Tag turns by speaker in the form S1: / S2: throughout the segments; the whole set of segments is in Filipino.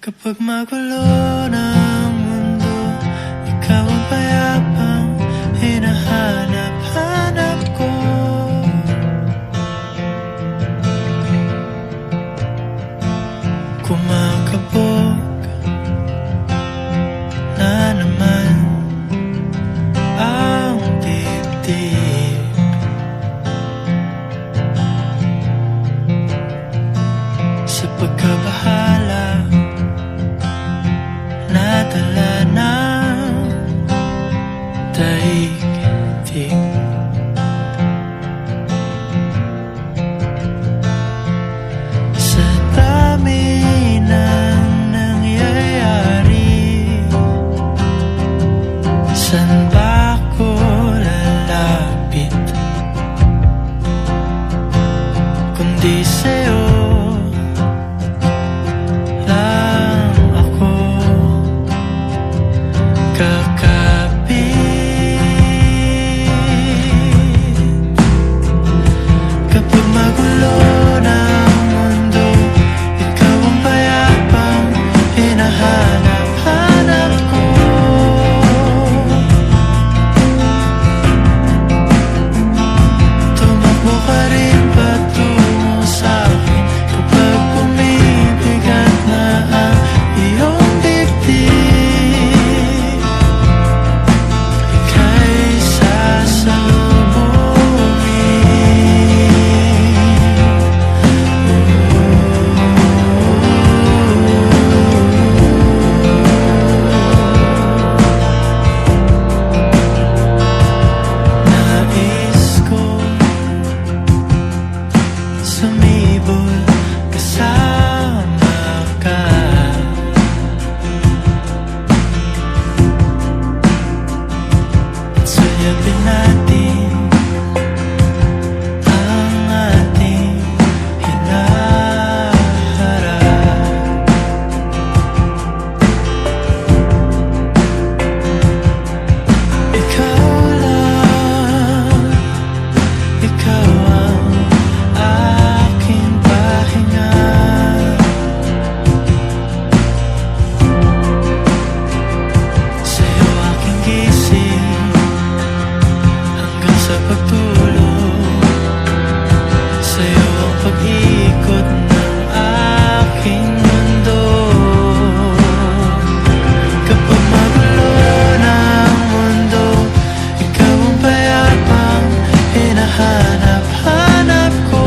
S1: Kapag magulo ng mundo, ikaw ang payapang hinahanap-hanap ko. Kumakabog na naman ang dibdib. Sa pagkabahala nadala ng daigdig. Sa dami ng nangyayari, saan ba ako lalapit kundi sa'yo? Kapag magulo ng mundo, ikaw ang payapang hinahanap-hanap ko. Tumakbo ka rin patungo sa'kin kapag bumibigat na ang iyong dibdib. Sumibol kasama ka, at sayapin natin ang ating hinaharap. Ikaw lang, ikaw ang aking pahinga. Sa'yo aking gising hanggang sa pagtulog. Sa'yo ang pag-ikot ng aking mundo. Kapag magulo ng mundo, ikaw ang payapang hinahanap-hanap ko.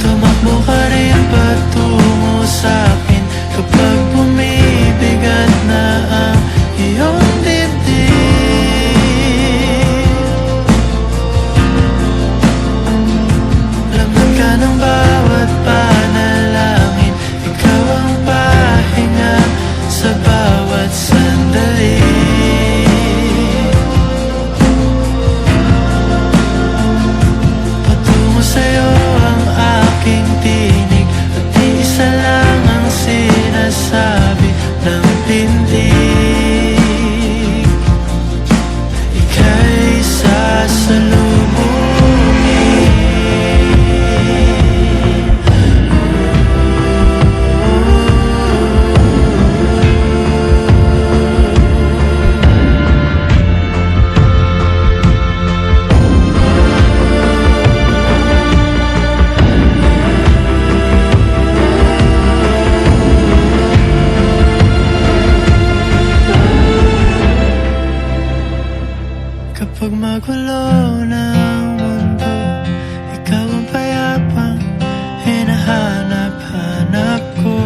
S1: Tumakbo ka rin patungo sa'kin kapag bumibigat na ang iyong dibdib. Laman ka ng bawat panalangin, ikaw ang pahinga sa bawat sandali. Patungo sa'yo ang aking tinig, at iisa lang ang sinasabi ng tindig. Ika'y sasalubungin. Kapag magulo ng mundo, ikaw ang payapang hinahanap-hanap ko.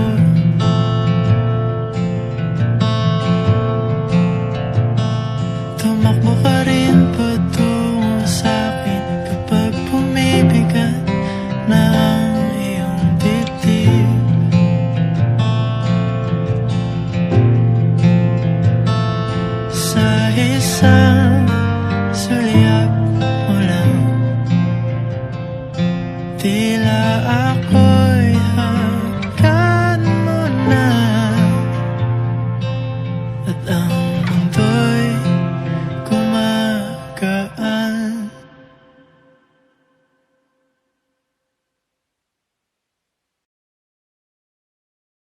S1: Tumakbo ka rin patungo sa'kin kapag bumibigat na ang iyong dibdib. Sa isang sulyap mo lang, tila ako